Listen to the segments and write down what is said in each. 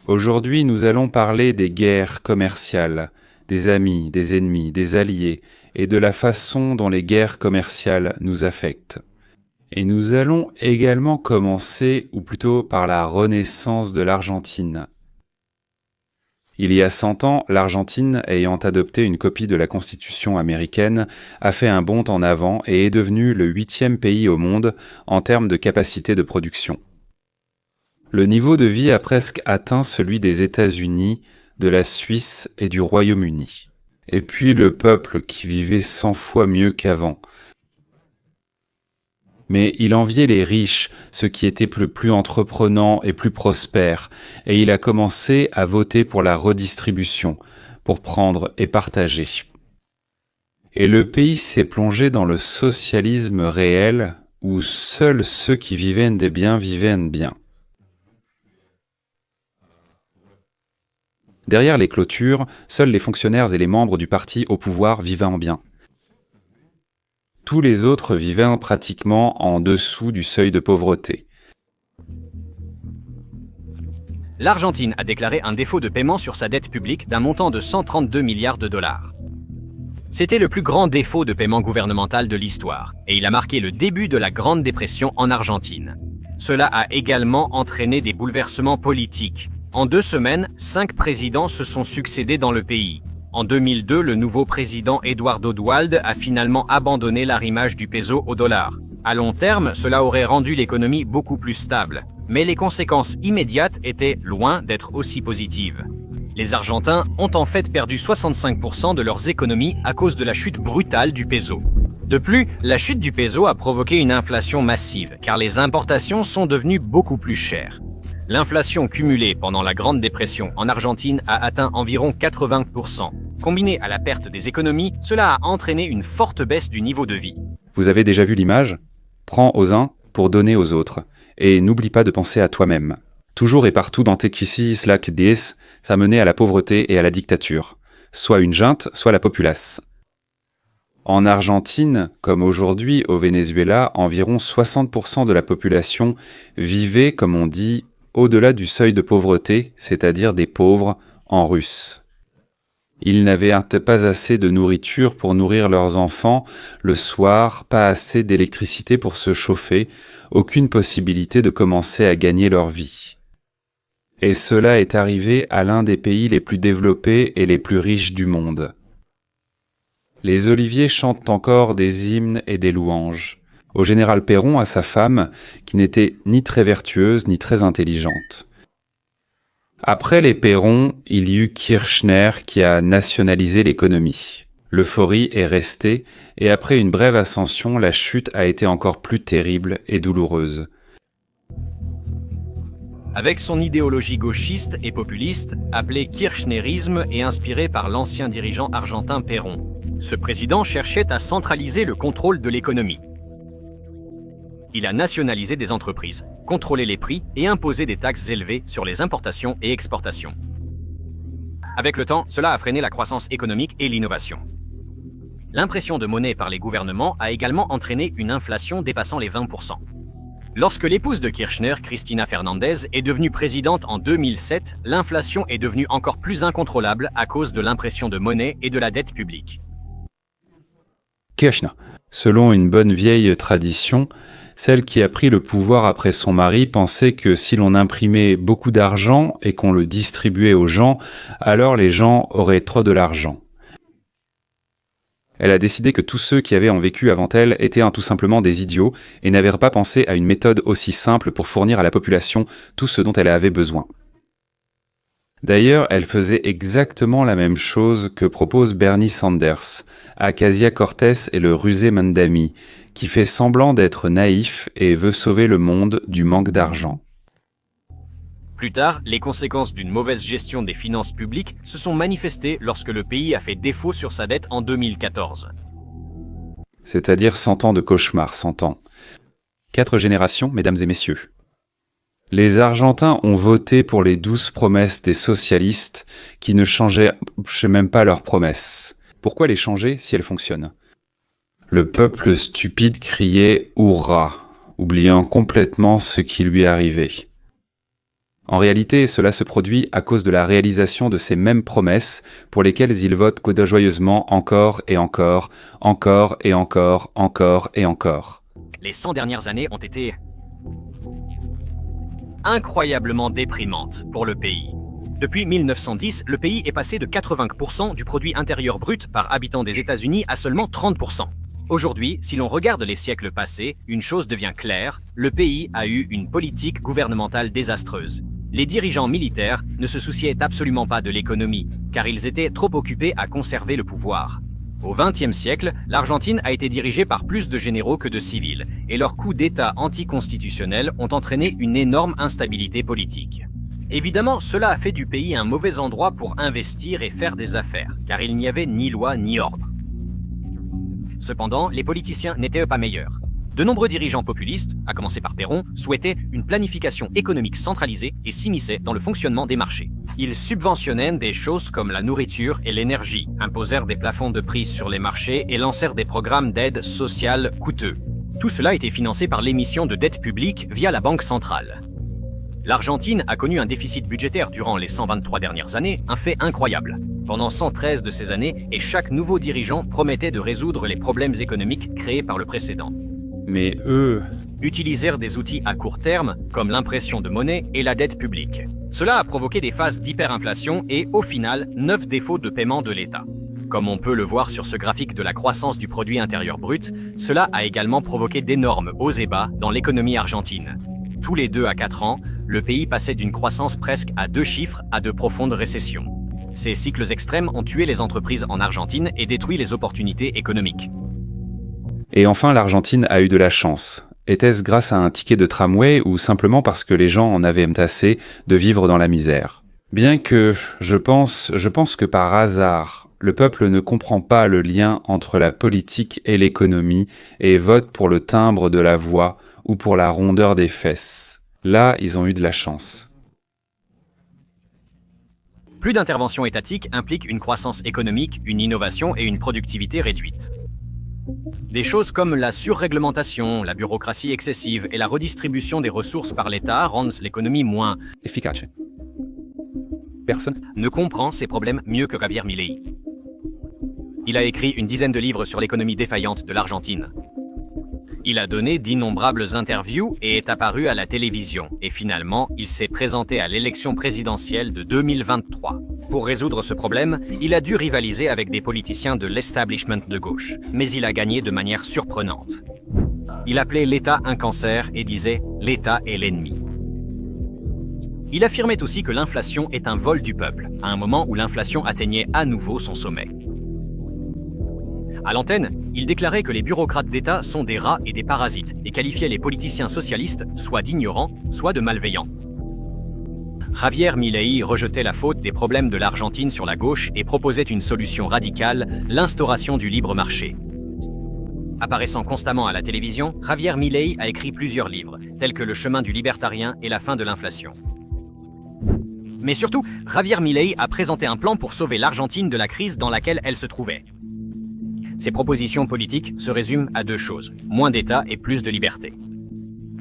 Aujourd'hui, nous allons parler des guerres commerciales, des amis, des ennemis, des alliés, et de la façon dont les guerres commerciales nous affectent. Et nous allons également commencer, ou plutôt par la renaissance de l'Argentine. Il y a 100 ans, l'Argentine, ayant adopté une copie de la Constitution américaine, a fait un bond en avant et est devenue le 8e pays au monde en termes de capacité de production. Le niveau de vie a presque atteint celui des États-Unis, de la Suisse et du Royaume-Uni. Et puis le peuple qui vivait 100 fois mieux qu'avant. Mais il enviait les riches, ceux qui étaient plus entreprenants et plus prospères, et il a commencé à voter pour la redistribution, pour prendre et partager. Et le pays s'est plongé dans le socialisme réel, où seuls ceux qui vivaient bien vivaient bien. Derrière les clôtures, seuls les fonctionnaires et les membres du parti au pouvoir vivaient en bien. Tous les autres vivaient pratiquement en dessous du seuil de pauvreté. L'Argentine a déclaré un défaut de paiement sur sa dette publique d'un montant de 132 milliards de dollars. C'était le plus grand défaut de paiement gouvernemental de l'histoire, et il a marqué le début de la Grande Dépression en Argentine. Cela a également entraîné des bouleversements politiques. En 2 semaines, 5 présidents se sont succédés dans le pays. En 2002, le nouveau président Eduardo Duhalde a finalement abandonné l'arrimage du peso au dollar. À long terme, cela aurait rendu l'économie beaucoup plus stable. Mais les conséquences immédiates étaient loin d'être aussi positives. Les Argentins ont en fait perdu 65% de leurs économies à cause de la chute brutale du peso. De plus, la chute du peso a provoqué une inflation massive, car les importations sont devenues beaucoup plus chères. L'inflation cumulée pendant la Grande Dépression en Argentine a atteint environ 80%. Combiné à la perte des économies, cela a entraîné une forte baisse du niveau de vie. Vous avez déjà vu l'image ? Prends aux uns pour donner aux autres. Et n'oublie pas de penser à toi-même. Toujours et partout dans tes crises, slack DS, ça menait à la pauvreté et à la dictature. Soit une junte, soit la populace. En Argentine, comme aujourd'hui au Venezuela, environ 60% de la population vivait, comme on dit, au-delà du seuil de pauvreté, c'est-à-dire des pauvres, en russe. Ils n'avaient pas assez de nourriture pour nourrir leurs enfants, le soir, pas assez d'électricité pour se chauffer, aucune possibilité de commencer à gagner leur vie. Et cela est arrivé à l'un des pays les plus développés et les plus riches du monde. Les oliviers chantent encore des hymnes et des louanges. Au général Péron, à sa femme, qui n'était ni très vertueuse ni très intelligente. Après les Péron, il y eut Kirchner qui a nationalisé l'économie. L'euphorie est restée, et après une brève ascension, la chute a été encore plus terrible et douloureuse. Avec son idéologie gauchiste et populiste, appelée kirchnerisme et inspirée par l'ancien dirigeant argentin Péron, ce président cherchait à centraliser le contrôle de l'économie. Il a nationalisé des entreprises, contrôlé les prix et imposé des taxes élevées sur les importations et exportations. Avec le temps, cela a freiné la croissance économique et l'innovation. L'impression de monnaie par les gouvernements a également entraîné une inflation dépassant les 20%. Lorsque l'épouse de Kirchner, Cristina Fernandez, est devenue présidente en 2007, l'inflation est devenue encore plus incontrôlable à cause de l'impression de monnaie et de la dette publique. Kirchner, selon une bonne vieille tradition, celle qui a pris le pouvoir après son mari pensait que si l'on imprimait beaucoup d'argent et qu'on le distribuait aux gens, alors les gens auraient trop de l'argent. Elle a décidé que tous ceux qui avaient en vécu avant elle étaient tout simplement des idiots et n'avaient pas pensé à une méthode aussi simple pour fournir à la population tout ce dont elle avait besoin. D'ailleurs, elle faisait exactement la même chose que propose Bernie Sanders, Ocasio-Cortez et le rusé Mandami, qui fait semblant d'être naïf et veut sauver le monde du manque d'argent. Plus tard, les conséquences d'une mauvaise gestion des finances publiques se sont manifestées lorsque le pays a fait défaut sur sa dette en 2014. C'est-à-dire 100 ans de cauchemar, 100 ans. 4 générations, mesdames et messieurs. Les Argentins ont voté pour les 12 promesses des socialistes qui ne changeaient même pas leurs promesses. Pourquoi les changer si elles fonctionnent ? Le peuple stupide criait « Hurrah !», oubliant complètement ce qui lui arrivait. En réalité, cela se produit à cause de la réalisation de ces mêmes promesses pour lesquelles ils votent joyeusement encore et encore, encore et encore, encore et encore. Les 100 dernières années ont été incroyablement déprimantes pour le pays. Depuis 1910, le pays est passé de 80% du produit intérieur brut par habitant des États-Unis à seulement 30%. Aujourd'hui, si l'on regarde les siècles passés, une chose devient claire, le pays a eu une politique gouvernementale désastreuse. Les dirigeants militaires ne se souciaient absolument pas de l'économie, car ils étaient trop occupés à conserver le pouvoir. Au XXe siècle, l'Argentine a été dirigée par plus de généraux que de civils, et leurs coups d'État anticonstitutionnels ont entraîné une énorme instabilité politique. Évidemment, cela a fait du pays un mauvais endroit pour investir et faire des affaires, car il n'y avait ni loi ni ordre. Cependant, les politiciens n'étaient pas meilleurs. De nombreux dirigeants populistes, à commencer par Perón, souhaitaient une planification économique centralisée et s'immisçaient dans le fonctionnement des marchés. Ils subventionnaient des choses comme la nourriture et l'énergie, imposèrent des plafonds de prix sur les marchés et lancèrent des programmes d'aide sociale coûteux. Tout cela était financé par l'émission de dette publique via la Banque centrale. L'Argentine a connu un déficit budgétaire durant les 123 dernières années, un fait incroyable. Pendant 113 de ces années, et chaque nouveau dirigeant promettait de résoudre les problèmes économiques créés par le précédent. Mais eux utilisèrent des outils à court terme, comme l'impression de monnaie et la dette publique. Cela a provoqué des phases d'hyperinflation et, au final, 9 défauts de paiement de l'État. Comme on peut le voir sur ce graphique de la croissance du produit intérieur brut, cela a également provoqué d'énormes hauts et bas dans l'économie argentine. Tous les 2 à 4 ans, le pays passait d'une croissance presque à 2 chiffres à de profondes récessions. Ces cycles extrêmes ont tué les entreprises en Argentine et détruit les opportunités économiques. Et enfin, l'Argentine a eu de la chance. Était-ce grâce à un ticket de tramway ou simplement parce que les gens en avaient assez de vivre dans la misère? Bien que, je pense que par hasard, le peuple ne comprend pas le lien entre la politique et l'économie et vote pour le timbre de la voix ou pour la rondeur des fesses. Là, ils ont eu de la chance. Plus d'intervention étatique implique une croissance économique, une innovation et une productivité réduite. Des choses comme la surréglementation, la bureaucratie excessive et la redistribution des ressources par l'État rendent l'économie moins efficace. Personne ne comprend ces problèmes mieux que Javier Milei. Il a écrit une dizaine de livres sur l'économie défaillante de l'Argentine. Il a donné d'innombrables interviews et est apparu à la télévision. Et finalement, il s'est présenté à l'élection présidentielle de 2023. Pour résoudre ce problème, il a dû rivaliser avec des politiciens de l'establishment de gauche. Mais il a gagné de manière surprenante. Il appelait l'État un cancer et disait « l'État est l'ennemi ». Il affirmait aussi que l'inflation est un vol du peuple, à un moment où l'inflation atteignait à nouveau son sommet. À l'antenne, il déclarait que les bureaucrates d'État sont des rats et des parasites et qualifiait les politiciens socialistes soit d'ignorants, soit de malveillants. Javier Milei rejetait la faute des problèmes de l'Argentine sur la gauche et proposait une solution radicale, l'instauration du libre marché. Apparaissant constamment à la télévision, Javier Milei a écrit plusieurs livres, tels que Le chemin du libertarien et La fin de l'inflation. Mais surtout, Javier Milei a présenté un plan pour sauver l'Argentine de la crise dans laquelle elle se trouvait. Ses propositions politiques se résument à 2 choses, moins d'État et plus de liberté.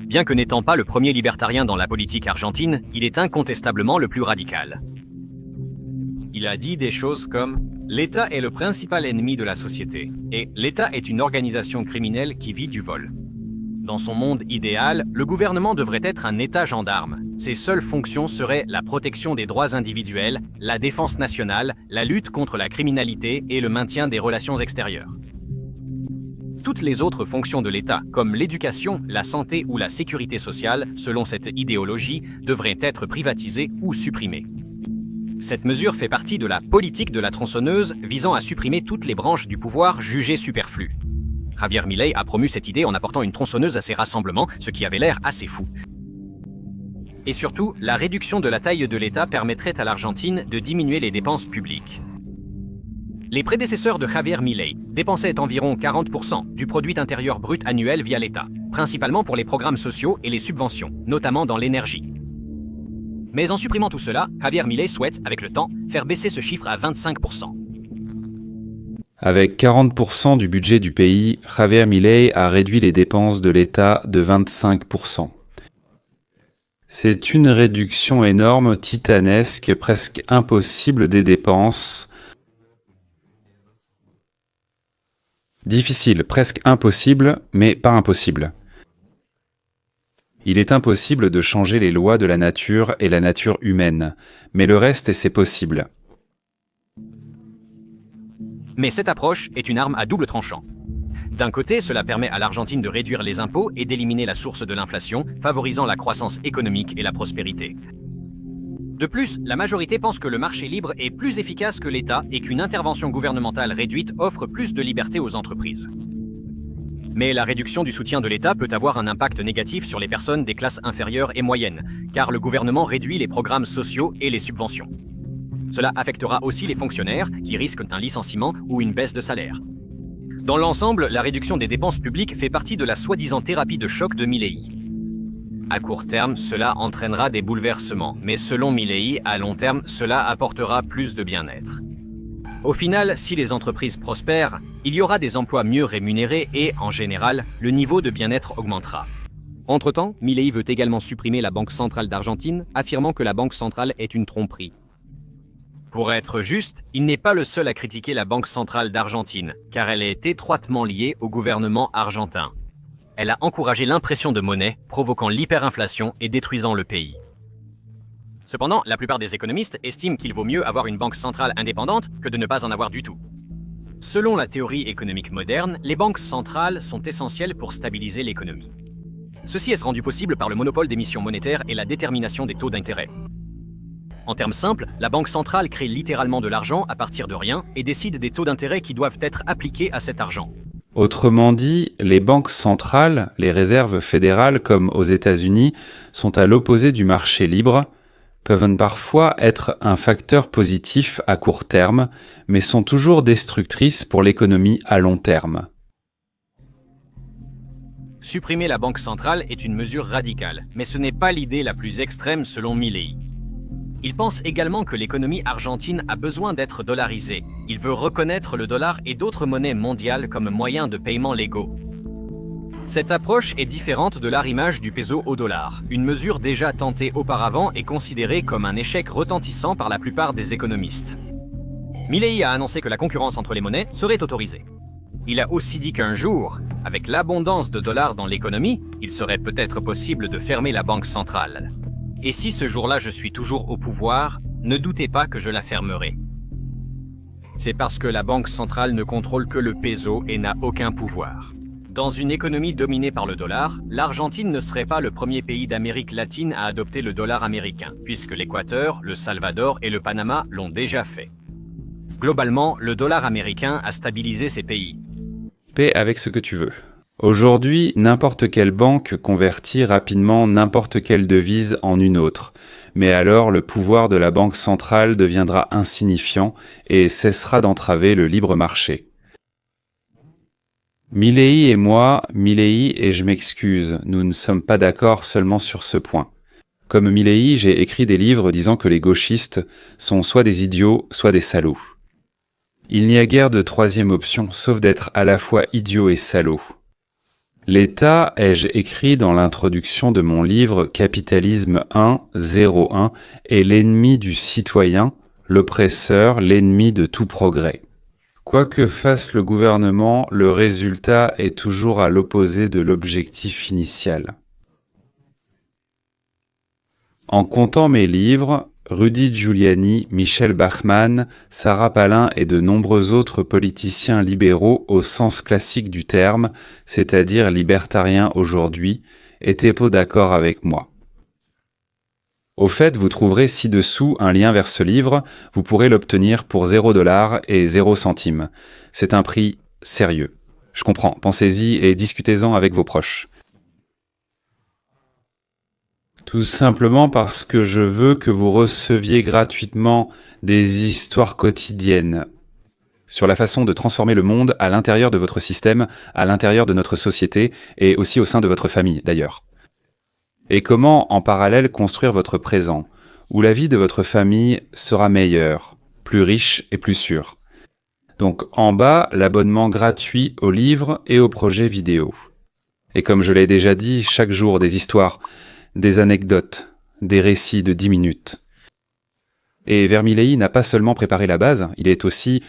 Bien que n'étant pas le premier libertarien dans la politique argentine, il est incontestablement le plus radical. Il a dit des choses comme « L'État est le principal ennemi de la société et l'État est une organisation criminelle qui vit du vol ». Dans son monde idéal, le gouvernement devrait être un État gendarme. Ses seules fonctions seraient la protection des droits individuels, la défense nationale, la lutte contre la criminalité et le maintien des relations extérieures. Toutes les autres fonctions de l'État, comme l'éducation, la santé ou la sécurité sociale, selon cette idéologie, devraient être privatisées ou supprimées. Cette mesure fait partie de la politique de la tronçonneuse visant à supprimer toutes les branches du pouvoir jugées superflues. Javier Milei a promu cette idée en apportant une tronçonneuse à ses rassemblements, ce qui avait l'air assez fou. Et surtout, la réduction de la taille de l'État permettrait à l'Argentine de diminuer les dépenses publiques. Les prédécesseurs de Javier Milei dépensaient environ 40% du produit intérieur brut annuel via l'État, principalement pour les programmes sociaux et les subventions, notamment dans l'énergie. Mais en supprimant tout cela, Javier Milei souhaite, avec le temps, faire baisser ce chiffre à 25%. Avec 40% du budget du pays, Javier Milei a réduit les dépenses de l'État de 25%. C'est une réduction énorme, titanesque, presque impossible des dépenses. Difficile, presque impossible, mais pas impossible. Il est impossible de changer les lois de la nature et la nature humaine, mais le reste, c'est possible. Mais cette approche est une arme à double tranchant. D'un côté, cela permet à l'Argentine de réduire les impôts et d'éliminer la source de l'inflation, favorisant la croissance économique et la prospérité. De plus, la majorité pense que le marché libre est plus efficace que l'État et qu'une intervention gouvernementale réduite offre plus de liberté aux entreprises. Mais la réduction du soutien de l'État peut avoir un impact négatif sur les personnes des classes inférieures et moyennes, car le gouvernement réduit les programmes sociaux et les subventions. Cela affectera aussi les fonctionnaires qui risquent un licenciement ou une baisse de salaire. Dans l'ensemble, la réduction des dépenses publiques fait partie de la soi-disant thérapie de choc de Milei. À court terme, cela entraînera des bouleversements, mais selon Milei, à long terme, cela apportera plus de bien-être. Au final, si les entreprises prospèrent, il y aura des emplois mieux rémunérés et, en général, le niveau de bien-être augmentera. Entre-temps, Milei veut également supprimer la Banque centrale d'Argentine, affirmant que la Banque centrale est une tromperie. Pour être juste, il n'est pas le seul à critiquer la Banque centrale d'Argentine, car elle est étroitement liée au gouvernement argentin. Elle a encouragé l'impression de monnaie, provoquant l'hyperinflation et détruisant le pays. Cependant, la plupart des économistes estiment qu'il vaut mieux avoir une banque centrale indépendante que de ne pas en avoir du tout. Selon la théorie économique moderne, les banques centrales sont essentielles pour stabiliser l'économie. Ceci est rendu possible par le monopole d'émission monétaire et la détermination des taux d'intérêt. En termes simples, la banque centrale crée littéralement de l'argent à partir de rien et décide des taux d'intérêt qui doivent être appliqués à cet argent. Autrement dit, les banques centrales, les réserves fédérales comme aux États-Unis, sont à l'opposé du marché libre, peuvent parfois être un facteur positif à court terme, mais sont toujours destructrices pour l'économie à long terme. Supprimer la banque centrale est une mesure radicale, mais ce n'est pas l'idée la plus extrême selon Milei. Il pense également que l'économie argentine a besoin d'être dollarisée. Il veut reconnaître le dollar et d'autres monnaies mondiales comme moyen de paiement légaux. Cette approche est différente de l'arrimage du peso au dollar, une mesure déjà tentée auparavant et considérée comme un échec retentissant par la plupart des économistes. Milei a annoncé que la concurrence entre les monnaies serait autorisée. Il a aussi dit qu'un jour, avec l'abondance de dollars dans l'économie, il serait peut-être possible de fermer la banque centrale. Et si ce jour-là je suis toujours au pouvoir, ne doutez pas que je la fermerai. C'est parce que la banque centrale ne contrôle que le peso et n'a aucun pouvoir. Dans une économie dominée par le dollar, l'Argentine ne serait pas le premier pays d'Amérique latine à adopter le dollar américain, puisque l'Équateur, le Salvador et le Panama l'ont déjà fait. Globalement, le dollar américain a stabilisé ces pays. Paix avec ce que tu veux. Aujourd'hui, n'importe quelle banque convertit rapidement n'importe quelle devise en une autre, mais alors le pouvoir de la banque centrale deviendra insignifiant et cessera d'entraver le libre marché. Milei et moi, Milei et je m'excuse, nous ne sommes pas d'accord seulement sur ce point. Comme Milei, j'ai écrit des livres disant que les gauchistes sont soit des idiots, soit des salauds. Il n'y a guère de troisième option, sauf d'être à la fois idiot et salaud. L'État, ai-je écrit dans l'introduction de mon livre Capitalisme 1.01, est l'ennemi du citoyen, l'oppresseur, l'ennemi de tout progrès. Quoi que fasse le gouvernement, le résultat est toujours à l'opposé de l'objectif initial. En comptant mes livres, Rudy Giuliani, Michel Bachmann, Sarah Palin et de nombreux autres politiciens libéraux au sens classique du terme, c'est-à-dire libertariens aujourd'hui, étaient peu d'accord avec moi. Au fait, vous trouverez ci-dessous un lien vers ce livre, vous pourrez l'obtenir pour 0 $ et 0 centimes. C'est un prix sérieux. Je comprends, pensez-y et discutez-en avec vos proches. Tout simplement parce que je veux que vous receviez gratuitement des histoires quotidiennes sur la façon de transformer le monde à l'intérieur de votre système, à l'intérieur de notre société et aussi au sein de votre famille d'ailleurs. Et comment, en parallèle, construire votre présent, où la vie de votre famille sera meilleure, plus riche et plus sûre. Donc en bas, l'abonnement gratuit aux livres et aux projets vidéo. Et comme je l'ai déjà dit, chaque jour des histoires, des anecdotes, des récits de 10 minutes. Et Vermilei n'a pas seulement préparé la base, il est aussi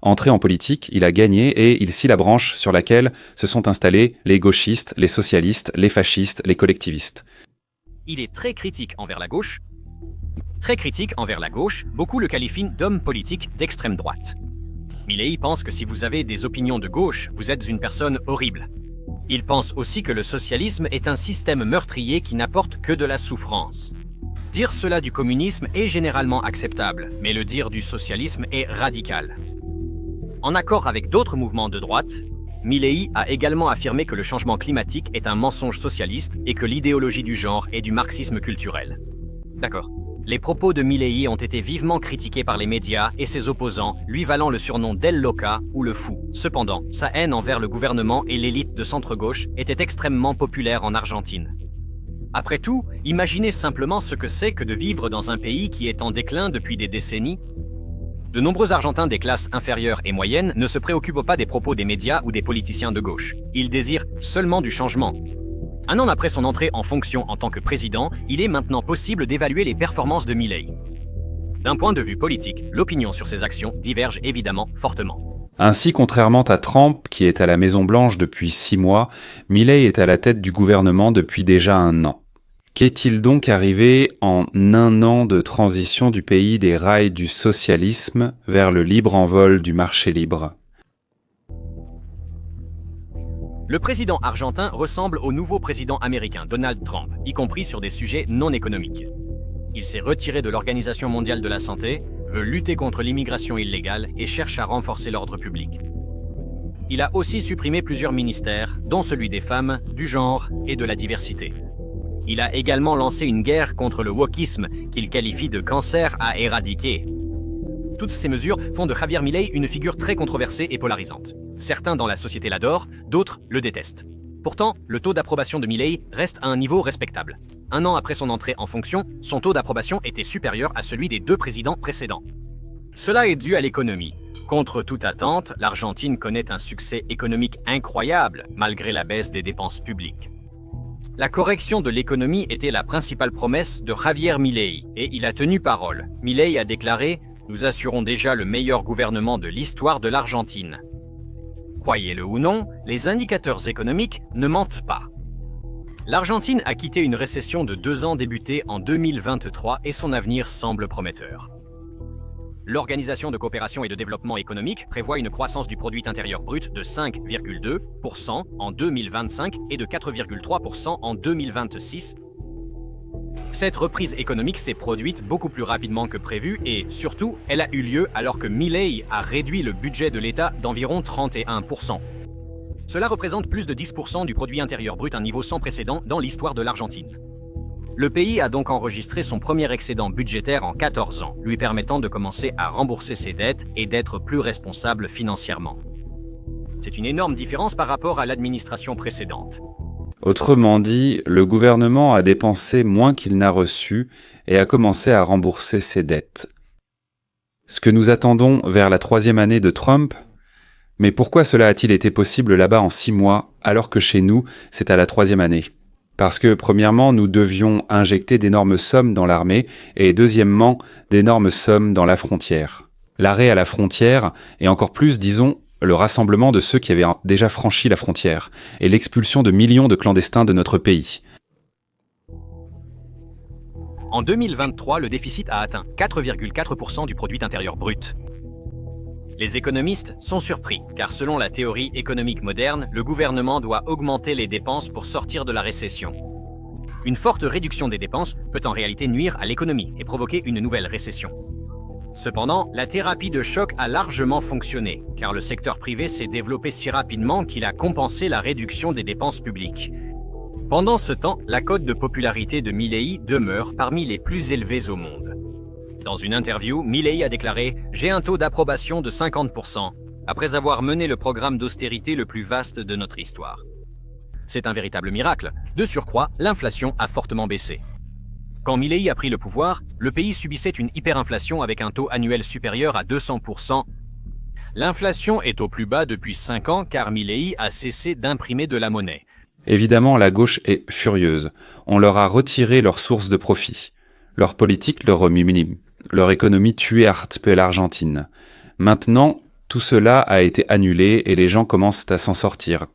entré en politique, il a gagné et il scie la branche sur laquelle se sont installés les gauchistes, les socialistes, les fascistes, les collectivistes. Il est très critique envers la gauche. Beaucoup le qualifient d'homme politique d'extrême droite. Milei pense que si vous avez des opinions de gauche, vous êtes une personne horrible. Il pense aussi que le socialisme est un système meurtrier qui n'apporte que de la souffrance. Dire cela du communisme est généralement acceptable, mais le dire du socialisme est radical. En accord avec d'autres mouvements de droite, Milei a également affirmé que le changement climatique est un mensonge socialiste et que l'idéologie du genre est du marxisme culturel. D'accord. Les propos de Milei ont été vivement critiqués par les médias et ses opposants, lui valant le surnom d'El Loca ou le fou. Cependant, sa haine envers le gouvernement et l'élite de centre-gauche était extrêmement populaire en Argentine. Après tout, imaginez simplement ce que c'est que de vivre dans un pays qui est en déclin depuis des décennies. De nombreux Argentins des classes inférieures et moyennes ne se préoccupent pas des propos des médias ou des politiciens de gauche. Ils désirent seulement du changement. Un an après son entrée en fonction en tant que président, il est maintenant possible d'évaluer les performances de Milei. D'un point de vue politique, l'opinion sur ses actions diverge évidemment fortement. Ainsi, contrairement à Trump, qui est à la Maison-Blanche depuis 6 mois, Milei est à la tête du gouvernement depuis déjà 1 an. Qu'est-il donc arrivé en 1 an de transition du pays des rails du socialisme vers le libre envol du marché libre ? Le président argentin ressemble au nouveau président américain Donald Trump, y compris sur des sujets non économiques. Il s'est retiré de l'Organisation mondiale de la santé, veut lutter contre l'immigration illégale et cherche à renforcer l'ordre public. Il a aussi supprimé plusieurs ministères, dont celui des femmes, du genre et de la diversité. Il a également lancé une guerre contre le wokisme, qu'il qualifie de cancer à éradiquer. Toutes ces mesures font de Javier Milei une figure très controversée et polarisante. Certains dans la société l'adorent, d'autres le détestent. Pourtant, le taux d'approbation de Milei reste à un niveau respectable. 1 an après son entrée en fonction, son taux d'approbation était supérieur à celui des 2 présidents précédents. Cela est dû à l'économie. Contre toute attente, l'Argentine connaît un succès économique incroyable, malgré la baisse des dépenses publiques. La correction de l'économie était la principale promesse de Javier Milei, et il a tenu parole. Milei a déclaré « Nous assurons déjà le meilleur gouvernement de l'histoire de l'Argentine ». Croyez-le ou non, les indicateurs économiques ne mentent pas. L'Argentine a quitté une récession de 2 ans débutée en 2023 et son avenir semble prometteur. L'Organisation de coopération et de développement économique prévoit une croissance du produit intérieur brut de 5,2% en 2025 et de 4,3% en 2026. Cette reprise économique s'est produite beaucoup plus rapidement que prévu et, surtout, elle a eu lieu alors que Milei a réduit le budget de l'État d'environ 31%. Cela représente plus de 10% du produit intérieur brut, un niveau sans précédent dans l'histoire de l'Argentine. Le pays a donc enregistré son premier excédent budgétaire en 14 ans, lui permettant de commencer à rembourser ses dettes et d'être plus responsable financièrement. C'est une énorme différence par rapport à l'administration précédente. Autrement dit, le gouvernement a dépensé moins qu'il n'a reçu et a commencé à rembourser ses dettes. Ce que nous attendons vers la 3e année de Trump, mais pourquoi cela a-t-il été possible là-bas en 6 mois, alors que chez nous, c'est à la 3e année ? Parce que, premièrement, nous devions injecter d'énormes sommes dans l'armée, et deuxièmement, d'énormes sommes dans la frontière. L'arrêt à la frontière, et encore plus, disons, le rassemblement de ceux qui avaient déjà franchi la frontière, et l'expulsion de millions de clandestins de notre pays. En 2023, le déficit a atteint 4,4% du produit intérieur brut. Les économistes sont surpris, car selon la théorie économique moderne, le gouvernement doit augmenter les dépenses pour sortir de la récession. Une forte réduction des dépenses peut en réalité nuire à l'économie et provoquer une nouvelle récession. Cependant, la thérapie de choc a largement fonctionné, car le secteur privé s'est développé si rapidement qu'il a compensé la réduction des dépenses publiques. Pendant ce temps, la cote de popularité de Milei demeure parmi les plus élevées au monde. Dans une interview, Milei a déclaré « J'ai un taux d'approbation de 50%, après avoir mené le programme d'austérité le plus vaste de notre histoire. » C'est un véritable miracle. De surcroît, l'inflation a fortement baissé. Quand Milei a pris le pouvoir, le pays subissait une hyperinflation avec un taux annuel supérieur à 200%. L'inflation est au plus bas depuis 5 ans car Milei a cessé d'imprimer de la monnaie. Évidemment, la gauche est furieuse. On leur a retiré leurs sources de profit. Leur politique leur remue, leur économie tuée peu l'Argentine. Maintenant, tout cela a été annulé et les gens commencent à s'en sortir.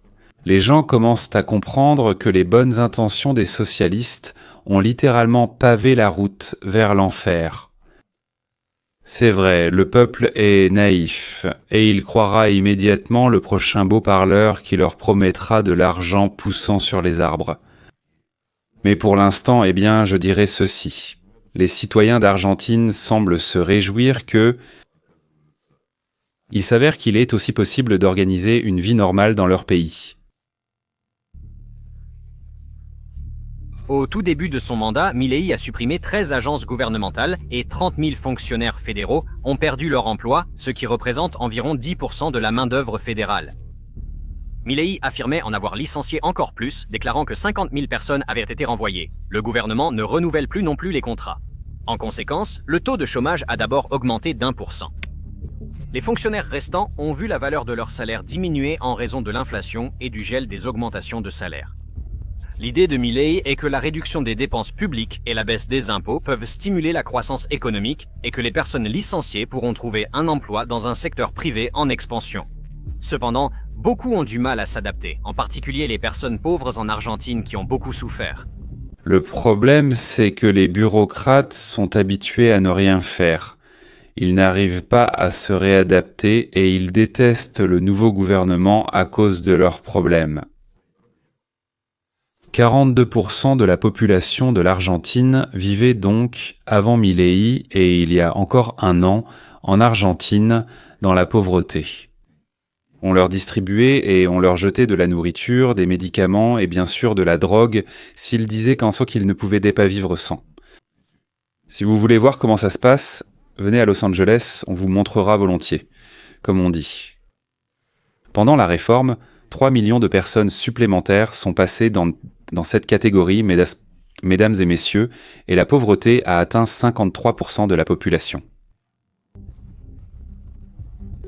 Les gens commencent à comprendre que les bonnes intentions des socialistes ont littéralement pavé la route vers l'enfer. C'est vrai, le peuple est naïf, et il croira immédiatement le prochain beau parleur qui leur promettra de l'argent poussant sur les arbres. Mais pour l'instant, je dirais ceci. Les citoyens d'Argentine semblent se réjouir il s'avère qu'il est aussi possible d'organiser une vie normale dans leur pays. Au tout début de son mandat, Milei a supprimé 13 agences gouvernementales et 30 000 fonctionnaires fédéraux ont perdu leur emploi, ce qui représente environ 10% de la main-d'œuvre fédérale. Milei affirmait en avoir licencié encore plus, déclarant que 50 000 personnes avaient été renvoyées. Le gouvernement ne renouvelle plus non plus les contrats. En conséquence, le taux de chômage a d'abord augmenté d'1%. Les fonctionnaires restants ont vu la valeur de leur salaire diminuer en raison de l'inflation et du gel des augmentations de salaire. L'idée de Milei est que la réduction des dépenses publiques et la baisse des impôts peuvent stimuler la croissance économique et que les personnes licenciées pourront trouver un emploi dans un secteur privé en expansion. Cependant, beaucoup ont du mal à s'adapter, en particulier les personnes pauvres en Argentine qui ont beaucoup souffert. Le problème, c'est que les bureaucrates sont habitués à ne rien faire. Ils n'arrivent pas à se réadapter et ils détestent le nouveau gouvernement à cause de leurs problèmes. 42% de la population de l'Argentine vivait donc avant Milei et il y a encore un an en Argentine dans la pauvreté. On leur distribuait et on leur jetait de la nourriture, des médicaments et bien sûr de la drogue s'ils disaient qu'en soi qu'ils ne pouvaient pas vivre sans. Si vous voulez voir comment ça se passe, venez à Los Angeles, on vous montrera volontiers, comme on dit. Pendant la réforme, 3 millions de personnes supplémentaires sont passées dans cette catégorie, mesdames et messieurs, et la pauvreté a atteint 53% de la population.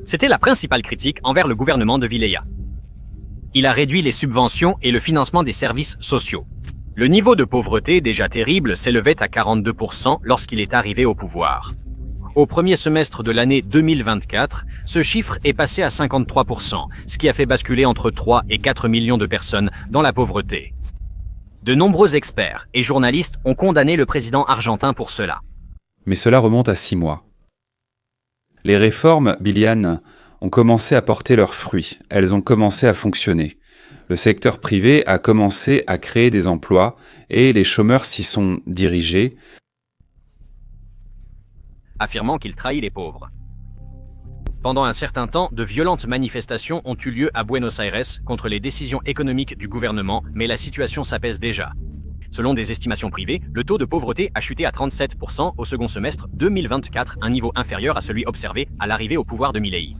C'était la principale critique envers le gouvernement de Vilella. Il a réduit les subventions et le financement des services sociaux. Le niveau de pauvreté, déjà terrible, s'élevait à 42% lorsqu'il est arrivé au pouvoir. Au premier semestre de l'année 2024, ce chiffre est passé à 53%, ce qui a fait basculer entre 3 et 4 millions de personnes dans la pauvreté. De nombreux experts et journalistes ont condamné le président argentin pour cela. Mais cela remonte à 6 mois. Les réformes bilianes ont commencé à porter leurs fruits, elles ont commencé à fonctionner. Le secteur privé a commencé à créer des emplois et les chômeurs s'y sont dirigés, affirmant qu'il trahit les pauvres. Pendant un certain temps, de violentes manifestations ont eu lieu à Buenos Aires contre les décisions économiques du gouvernement, mais la situation s'apaise déjà. Selon des estimations privées, le taux de pauvreté a chuté à 37% au second semestre 2024, un niveau inférieur à celui observé à l'arrivée au pouvoir de Milei.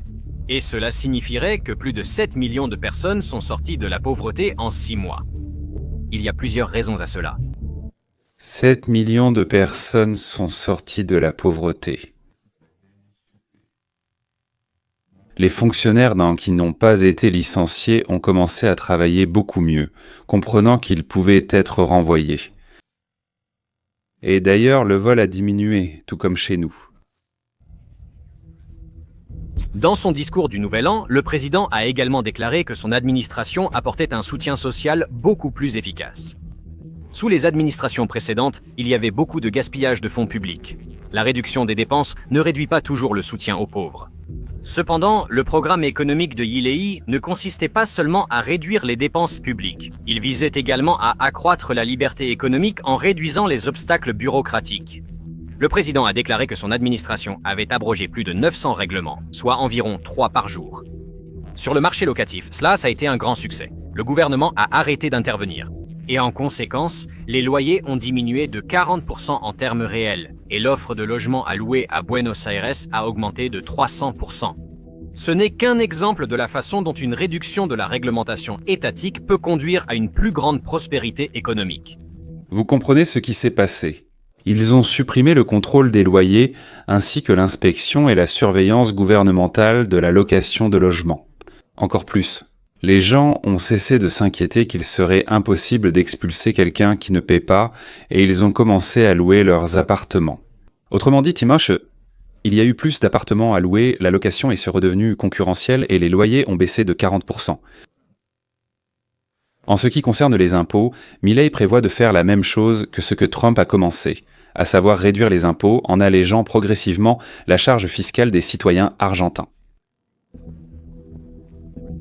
Et cela signifierait que plus de 7 millions de personnes sont sorties de la pauvreté en 6 mois. Il y a plusieurs raisons à cela. 7 millions de personnes sont sorties de la pauvreté. Les fonctionnaires qui n'ont pas été licenciés ont commencé à travailler beaucoup mieux, comprenant qu'ils pouvaient être renvoyés. Et d'ailleurs, le vol a diminué, tout comme chez nous. Dans son discours du Nouvel An, le président a également déclaré que son administration apportait un soutien social beaucoup plus efficace. Sous les administrations précédentes, il y avait beaucoup de gaspillage de fonds publics. La réduction des dépenses ne réduit pas toujours le soutien aux pauvres. Cependant, le programme économique de Milei ne consistait pas seulement à réduire les dépenses publiques. Il visait également à accroître la liberté économique en réduisant les obstacles bureaucratiques. Le président a déclaré que son administration avait abrogé plus de 900 règlements, soit environ 3 par jour. Sur le marché locatif, ça a été un grand succès. Le gouvernement a arrêté d'intervenir. Et en conséquence, les loyers ont diminué de 40% en termes réels et l'offre de logements à louer à Buenos Aires a augmenté de 300%. Ce n'est qu'un exemple de la façon dont une réduction de la réglementation étatique peut conduire à une plus grande prospérité économique. Vous comprenez ce qui s'est passé. Ils ont supprimé le contrôle des loyers ainsi que l'inspection et la surveillance gouvernementale de la location de logements. Encore plus, Les gens ont cessé de s'inquiéter qu'il serait impossible d'expulser quelqu'un qui ne paie pas, et ils ont commencé à louer leurs appartements. Autrement dit, Timoche, il y a eu plus d'appartements à louer, la location est redevenue concurrentielle et les loyers ont baissé de 40%. En ce qui concerne les impôts, Milei prévoit de faire la même chose que ce que Trump a commencé, à savoir réduire les impôts en allégeant progressivement la charge fiscale des citoyens argentins.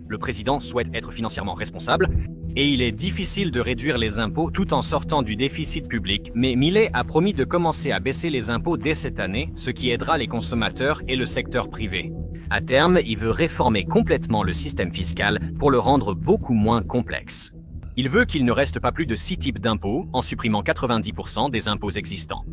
Le président souhaite être financièrement responsable et il est difficile de réduire les impôts tout en sortant du déficit public, mais Milei a promis de commencer à baisser les impôts dès cette année, ce qui aidera les consommateurs et le secteur privé. À terme, il veut réformer complètement le système fiscal pour le rendre beaucoup moins complexe. Il veut qu'il ne reste pas plus de 6 types d'impôts en supprimant 90% des impôts existants.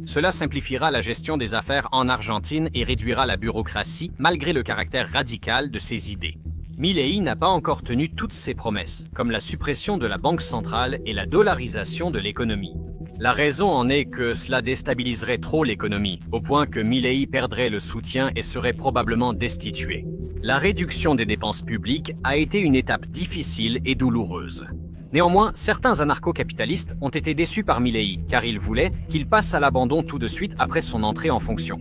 Cela simplifiera la gestion des affaires en Argentine et réduira la bureaucratie malgré le caractère radical de ses idées. Milei n'a pas encore tenu toutes ses promesses, comme la suppression de la banque centrale et la dollarisation de l'économie. La raison en est que cela déstabiliserait trop l'économie, au point que Milei perdrait le soutien et serait probablement destitué. La réduction des dépenses publiques a été une étape difficile et douloureuse. Néanmoins, certains anarcho-capitalistes ont été déçus par Milei, car ils voulaient qu'il passe à l'abandon tout de suite après son entrée en fonction.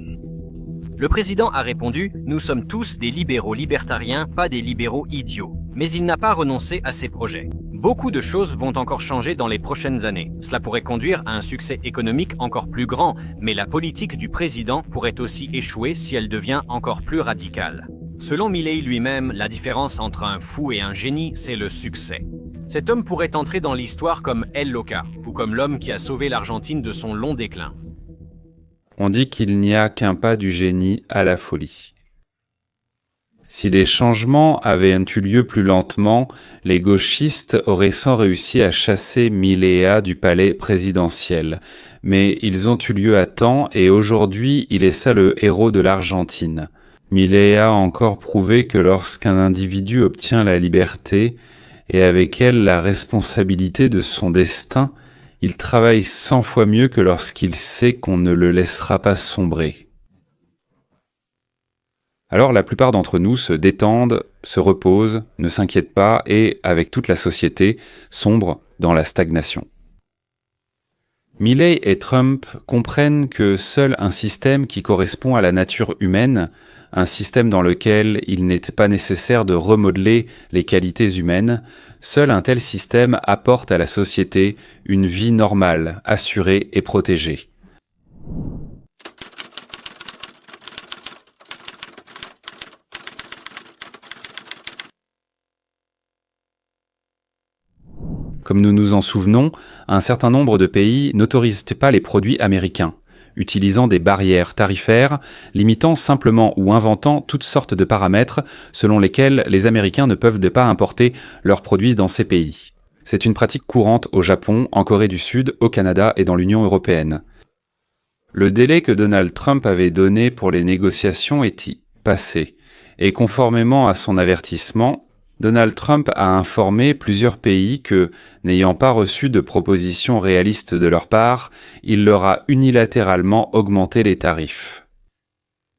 Le président a répondu « Nous sommes tous des libéraux libertariens, pas des libéraux idiots ». Mais il n'a pas renoncé à ses projets. Beaucoup de choses vont encore changer dans les prochaines années. Cela pourrait conduire à un succès économique encore plus grand, mais la politique du président pourrait aussi échouer si elle devient encore plus radicale. Selon Milei lui-même, la différence entre un fou et un génie, c'est le succès. Cet homme pourrait entrer dans l'histoire comme El Loca, ou comme l'homme qui a sauvé l'Argentine de son long déclin. On dit qu'il n'y a qu'un pas du génie à la folie. Si les changements avaient eu lieu plus lentement, les gauchistes auraient sans réussi à chasser Milei du palais présidentiel. Mais ils ont eu lieu à temps et aujourd'hui, il est ça le héros de l'Argentine. Milei a encore prouvé que lorsqu'un individu obtient la liberté et avec elle la responsabilité de son destin, il travaille 100 fois mieux que lorsqu'il sait qu'on ne le laissera pas sombrer. Alors la plupart d'entre nous se détendent, se reposent, ne s'inquiètent pas et, avec toute la société, sombrent dans la stagnation. Milei et Trump comprennent que seul un système qui correspond à la nature humaine, un système dans lequel il n'est pas nécessaire de remodeler les qualités humaines, seul un tel système apporte à la société une vie normale, assurée et protégée. Comme nous nous en souvenons, un certain nombre de pays n'autorisent pas les produits américains, utilisant des barrières tarifaires, limitant simplement ou inventant toutes sortes de paramètres selon lesquels les Américains ne peuvent pas importer leurs produits dans ces pays. C'est une pratique courante au Japon, en Corée du Sud, au Canada et dans l'Union européenne. Le délai que Donald Trump avait donné pour les négociations est passé, et conformément à son avertissement, Donald Trump a informé plusieurs pays que, n'ayant pas reçu de propositions réalistes de leur part, il leur a unilatéralement augmenté les tarifs.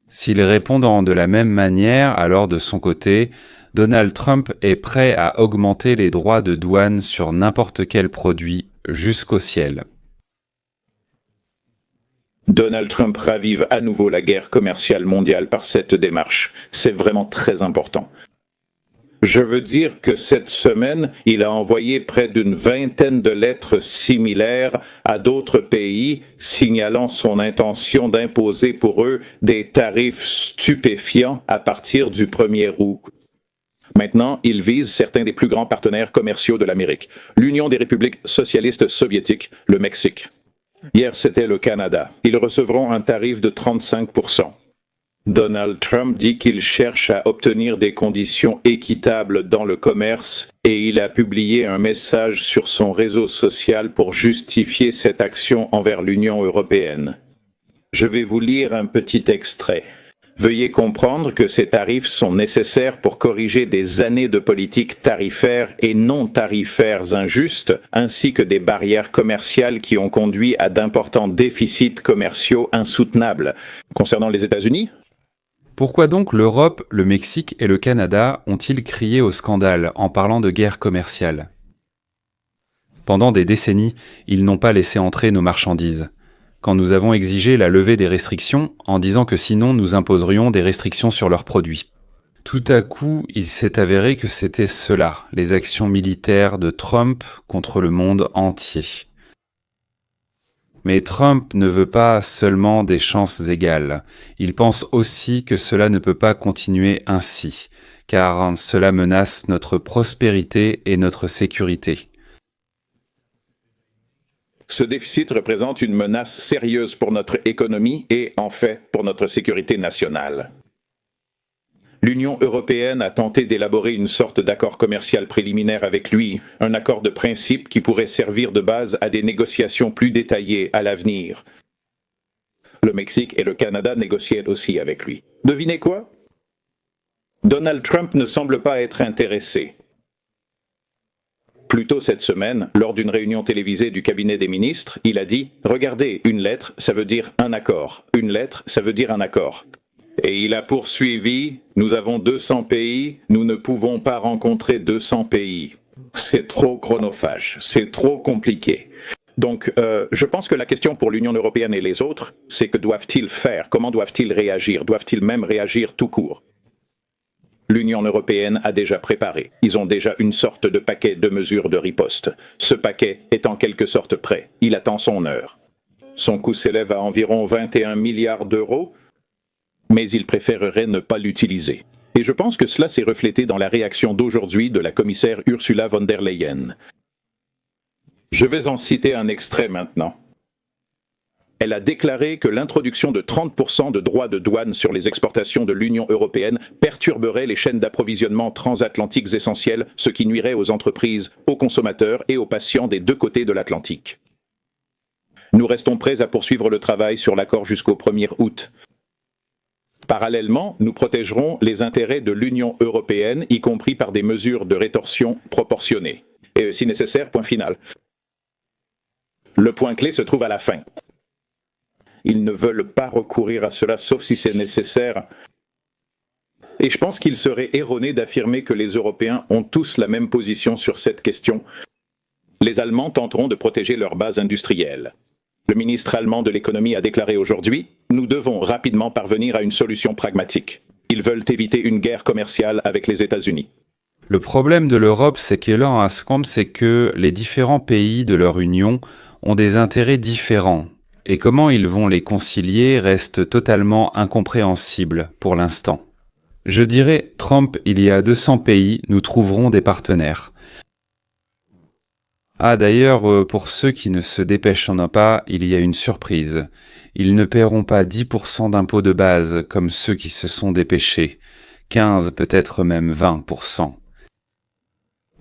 S'ils répondent de la même manière, alors de son côté, Donald Trump est prêt à augmenter les droits de douane sur n'importe quel produit jusqu'au ciel. Donald Trump ravive à nouveau la guerre commerciale mondiale par cette démarche. C'est vraiment très important. Je veux dire que cette semaine, il a envoyé près d'une vingtaine de lettres similaires à d'autres pays, signalant son intention d'imposer pour eux des tarifs stupéfiants à partir du 1er août. Maintenant, il vise certains des plus grands partenaires commerciaux de l'Amérique, l'Union des républiques socialistes soviétiques, le Mexique. Hier, c'était le Canada. Ils recevront un tarif de 35%. Donald Trump dit qu'il cherche à obtenir des conditions équitables dans le commerce et il a publié un message sur son réseau social pour justifier cette action envers l'Union européenne. Je vais vous lire un petit extrait. Veuillez comprendre que ces tarifs sont nécessaires pour corriger des années de politiques tarifaires et non tarifaires injustes, ainsi que des barrières commerciales qui ont conduit à d'importants déficits commerciaux insoutenables. Concernant les États-Unis, Pourquoi donc l'Europe, le Mexique et le Canada ont-ils crié au scandale en parlant de guerre commerciale ? Pendant des décennies, ils n'ont pas laissé entrer nos marchandises. Quand nous avons exigé la levée des restrictions, en disant que sinon nous imposerions des restrictions sur leurs produits. Tout à coup, il s'est avéré que c'était cela, les actions militaires de Trump contre le monde entier. Mais Trump ne veut pas seulement des chances égales, il pense aussi que cela ne peut pas continuer ainsi, car cela menace notre prospérité et notre sécurité. Ce déficit représente une menace sérieuse pour notre économie et, en fait, pour notre sécurité nationale. L'Union européenne a tenté d'élaborer une sorte d'accord commercial préliminaire avec lui, un accord de principe qui pourrait servir de base à des négociations plus détaillées à l'avenir. Le Mexique et le Canada négociaient aussi avec lui. Devinez quoi? Donald Trump ne semble pas être intéressé. Plus tôt cette semaine, lors d'une réunion télévisée du cabinet des ministres, il a dit « Regardez, une lettre, ça veut dire un accord. Une lettre, ça veut dire un accord. » Et il a poursuivi « Nous avons 200 pays, nous ne pouvons pas rencontrer 200 pays. » C'est trop chronophage, c'est trop compliqué. Donc, je pense que la question pour l'Union européenne et les autres, c'est que doivent-ils faire? Comment doivent-ils réagir? Doivent-ils même réagir tout court? L'Union européenne a déjà préparé. Ils ont déjà une sorte de paquet de mesures de riposte. Ce paquet est en quelque sorte prêt. Il attend son heure. Son coût s'élève à environ 21 milliards d'euros, mais il préférerait ne pas l'utiliser. Et je pense que cela s'est reflété dans la réaction d'aujourd'hui de la commissaire Ursula von der Leyen. Je vais en citer un extrait maintenant. Elle a déclaré que l'introduction de 30% de droits de douane sur les exportations de l'Union européenne perturberait les chaînes d'approvisionnement transatlantiques essentielles, ce qui nuirait aux entreprises, aux consommateurs et aux patients des deux côtés de l'Atlantique. Nous restons prêts à poursuivre le travail sur l'accord jusqu'au 1er août. Parallèlement, nous protégerons les intérêts de l'Union européenne, y compris par des mesures de rétorsion proportionnées. Et si nécessaire, point final. Le point clé se trouve à la fin. Ils ne veulent pas recourir à cela, sauf si c'est nécessaire. Et je pense qu'il serait erroné d'affirmer que les Européens ont tous la même position sur cette question. Les Allemands tenteront de protéger leur base industrielle. Le ministre allemand de l'économie a déclaré aujourd'hui « Nous devons rapidement parvenir à une solution pragmatique. Ils veulent éviter une guerre commerciale avec les États-Unis. » Le problème de l'Europe, c'est que les différents pays de leur union ont des intérêts différents. Et comment ils vont les concilier reste totalement incompréhensible pour l'instant. Je dirais, Trump, il y a 200 pays, nous trouverons des partenaires. Ah d'ailleurs, pour ceux qui ne se dépêchent pas, il y a une surprise. Ils ne paieront pas 10% d'impôts de base comme ceux qui se sont dépêchés. 15, peut-être même 20%.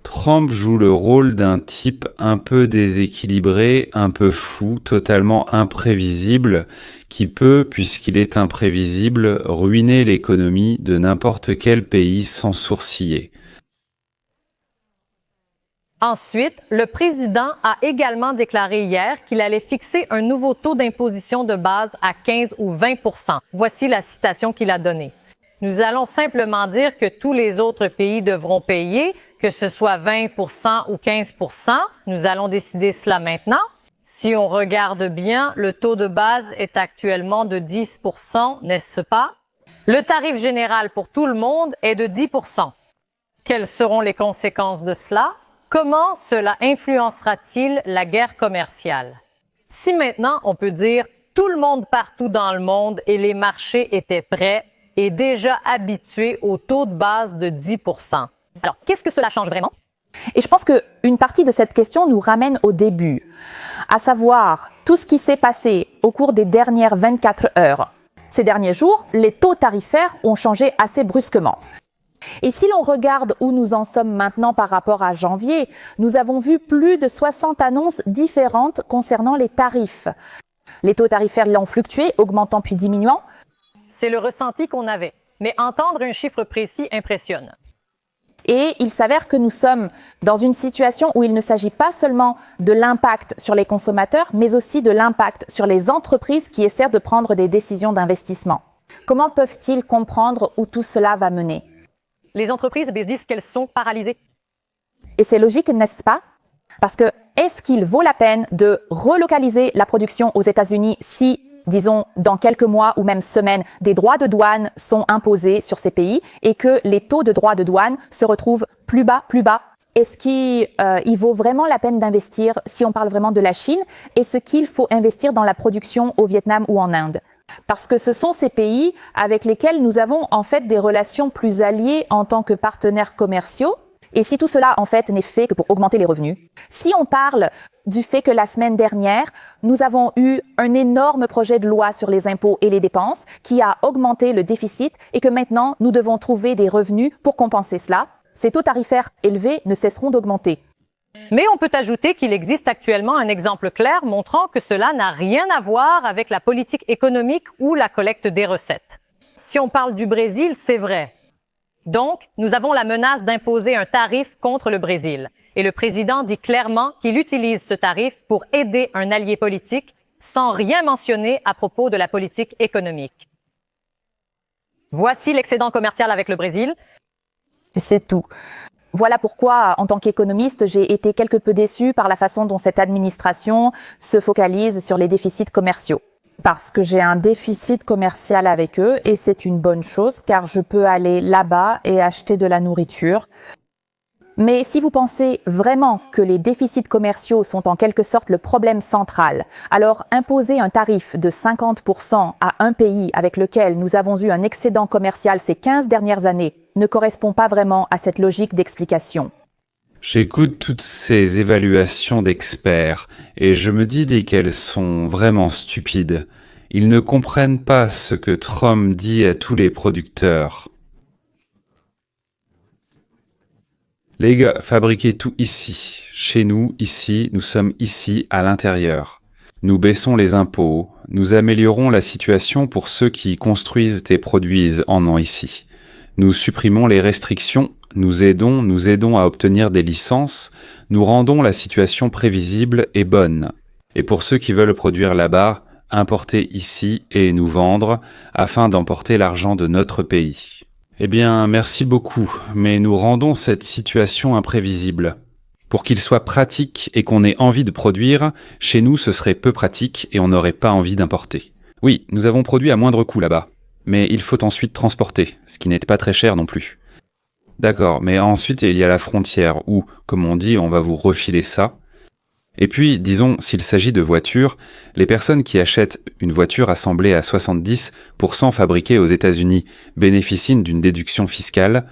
Trump joue le rôle d'un type un peu déséquilibré, un peu fou, totalement imprévisible, qui peut, puisqu'il est imprévisible, ruiner l'économie de n'importe quel pays sans sourciller. Ensuite, le président a également déclaré hier qu'il allait fixer un nouveau taux d'imposition de base à 15 ou 20%. Voici la citation qu'il a donnée. « Nous allons simplement dire que tous les autres pays devront payer, que ce soit 20% ou 15%. Nous allons décider cela maintenant. Si on regarde bien, le taux de base est actuellement de 10%, n'est-ce pas? Le tarif général pour tout le monde est de 10%. Quelles seront les conséquences de cela? Comment cela influencera-t-il la guerre commerciale? Si maintenant on peut dire tout le monde partout dans le monde et les marchés étaient prêts et déjà habitués au taux de base de 10%. Alors, qu'est-ce que cela change vraiment? Et je pense qu'une partie de cette question nous ramène au début, à savoir tout ce qui s'est passé au cours des dernières 24 heures. Ces derniers jours, les taux tarifaires ont changé assez brusquement. Et si l'on regarde où nous en sommes maintenant par rapport à janvier, nous avons vu plus de 60 annonces différentes concernant les tarifs. Les taux tarifaires ont fluctué, augmentant puis diminuant. C'est le ressenti qu'on avait. Mais entendre un chiffre précis impressionne. Et il s'avère que nous sommes dans une situation où il ne s'agit pas seulement de l'impact sur les consommateurs, mais aussi de l'impact sur les entreprises qui essaient de prendre des décisions d'investissement. Comment peuvent-ils comprendre où tout cela va mener? Les entreprises disent qu'elles sont paralysées. Et c'est logique, n'est-ce pas? Parce que est-ce qu'il vaut la peine de relocaliser la production aux États-Unis si, disons, dans quelques mois ou même semaines, des droits de douane sont imposés sur ces pays et que les taux de droits de douane se retrouvent plus bas? Est-ce qu'il vaut vraiment la peine d'investir, si on parle vraiment de la Chine, est-ce qu'il faut investir dans la production au Vietnam ou en Inde? Parce que ce sont ces pays avec lesquels nous avons en fait des relations plus alliées en tant que partenaires commerciaux. Et si tout cela, en fait, n'est fait que pour augmenter les revenus, si on parle du fait que la semaine dernière, nous avons eu un énorme projet de loi sur les impôts et les dépenses qui a augmenté le déficit et que maintenant, nous devons trouver des revenus pour compenser cela, ces taux tarifaires élevés ne cesseront d'augmenter. Mais on peut ajouter qu'il existe actuellement un exemple clair montrant que cela n'a rien à voir avec la politique économique ou la collecte des recettes. Si on parle du Brésil, c'est vrai. Donc, nous avons la menace d'imposer un tarif contre le Brésil. Et le président dit clairement qu'il utilise ce tarif pour aider un allié politique sans rien mentionner à propos de la politique économique. Voici l'excédent commercial avec le Brésil. Et c'est tout. Voilà pourquoi, en tant qu'économiste, j'ai été quelque peu déçue par la façon dont cette administration se focalise sur les déficits commerciaux. Parce que j'ai un déficit commercial avec eux et c'est une bonne chose car je peux aller là-bas et acheter de la nourriture. Mais si vous pensez vraiment que les déficits commerciaux sont en quelque sorte le problème central, alors imposer un tarif de 50% à un pays avec lequel nous avons eu un excédent commercial ces 15 dernières années ne correspond pas vraiment à cette logique d'explication. J'écoute toutes ces évaluations d'experts et je me dis qu'elles sont vraiment stupides. Ils ne comprennent pas ce que Trump dit à tous les producteurs. Les gars, fabriquez tout ici. Chez nous, ici, nous sommes ici, à l'intérieur. Nous baissons les impôts, nous améliorons la situation pour ceux qui construisent et produisent en ont ici. Nous supprimons les restrictions, nous aidons à obtenir des licences, nous rendons la situation prévisible et bonne. Et pour ceux qui veulent produire là-bas, importer ici et nous vendre afin d'emporter l'argent de notre pays. Eh bien, merci beaucoup, mais nous rendons cette situation imprévisible. Pour qu'il soit pratique et qu'on ait envie de produire, chez nous ce serait peu pratique et on n'aurait pas envie d'importer. Oui, nous avons produit à moindre coût là-bas, mais il faut ensuite transporter, ce qui n'est pas très cher non plus. D'accord, mais ensuite il y a la frontière où, comme on dit, on va vous refiler ça. Et puis, disons, s'il s'agit de voitures, les personnes qui achètent une voiture assemblée à 70% fabriquée aux États-Unis bénéficient d'une déduction fiscale.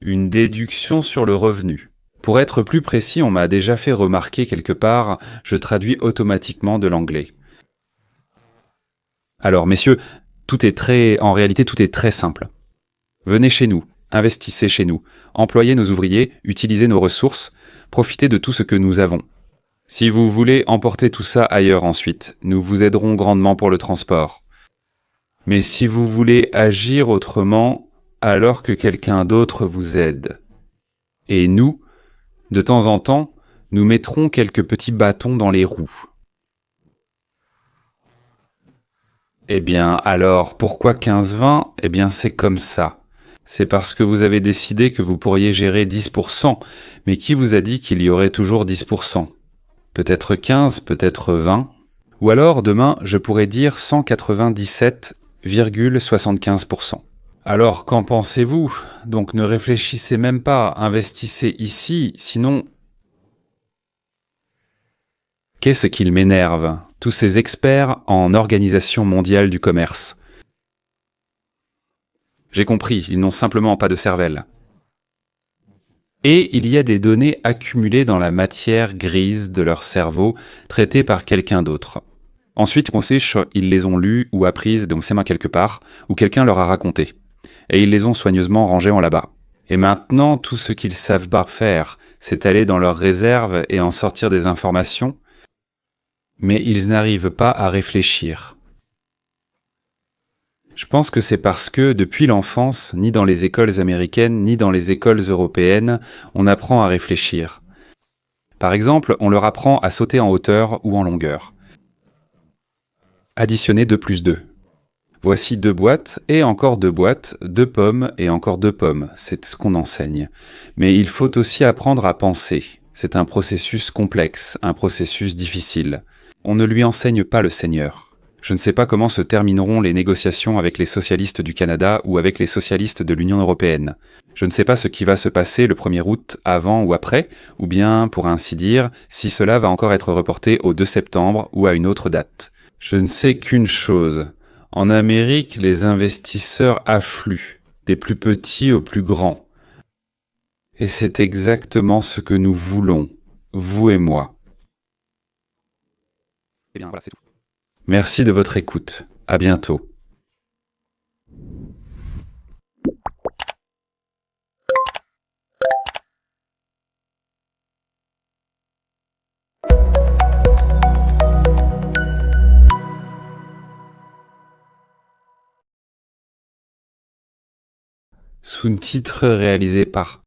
Une déduction sur le revenu. Pour être plus précis, on m'a déjà fait remarquer quelque part, je traduis automatiquement de l'anglais. Alors, messieurs, en réalité, tout est très simple. Venez chez nous, investissez chez nous, employez nos ouvriers, utilisez nos ressources, profitez de tout ce que nous avons. Si vous voulez emporter tout ça ailleurs ensuite, nous vous aiderons grandement pour le transport. Mais si vous voulez agir autrement, alors que quelqu'un d'autre vous aide. Et nous, de temps en temps, nous mettrons quelques petits bâtons dans les roues. Eh bien, alors, pourquoi 15-20 ? Eh bien, c'est comme ça. C'est parce que vous avez décidé que vous pourriez gérer 10%, mais qui vous a dit qu'il y aurait toujours 10% ? Peut-être 15, peut-être 20. Ou alors, demain, je pourrais dire 197,75%. Alors, qu'en pensez-vous ? Donc ne réfléchissez même pas, investissez ici, sinon... Qu'est-ce qu'il m'énerve, tous ces experts en Organisation mondiale du commerce. J'ai compris, ils n'ont simplement pas de cervelle. Et il y a des données accumulées dans la matière grise de leur cerveau, traitées par quelqu'un d'autre. Ensuite, on sait, ils les ont lues ou apprises, donc c'est quelque part, ou quelqu'un leur a raconté. Et ils les ont soigneusement rangées en là-bas. Et maintenant, tout ce qu'ils savent pas faire, c'est aller dans leurs réserves et en sortir des informations, mais ils n'arrivent pas à réfléchir. Je pense que c'est parce que, depuis l'enfance, ni dans les écoles américaines, ni dans les écoles européennes, on apprend à réfléchir. Par exemple, on leur apprend à sauter en hauteur ou en longueur. Additionner 2 plus 2. Voici 2 boîtes, et encore 2 boîtes, 2 pommes et encore 2 pommes. C'est ce qu'on enseigne. Mais il faut aussi apprendre à penser. C'est un processus complexe, un processus difficile. On ne lui enseigne pas le Seigneur. Je ne sais pas comment se termineront les négociations avec les socialistes du Canada ou avec les socialistes de l'Union européenne. Je ne sais pas ce qui va se passer le 1er août avant ou après, ou bien, pour ainsi dire, si cela va encore être reporté au 2 septembre ou à une autre date. Je ne sais qu'une chose. En Amérique, les investisseurs affluent, des plus petits aux plus grands. Et c'est exactement ce que nous voulons, vous et moi. Eh bien, voilà, c'est tout. Merci de votre écoute. À bientôt. Sous-titres réalisés par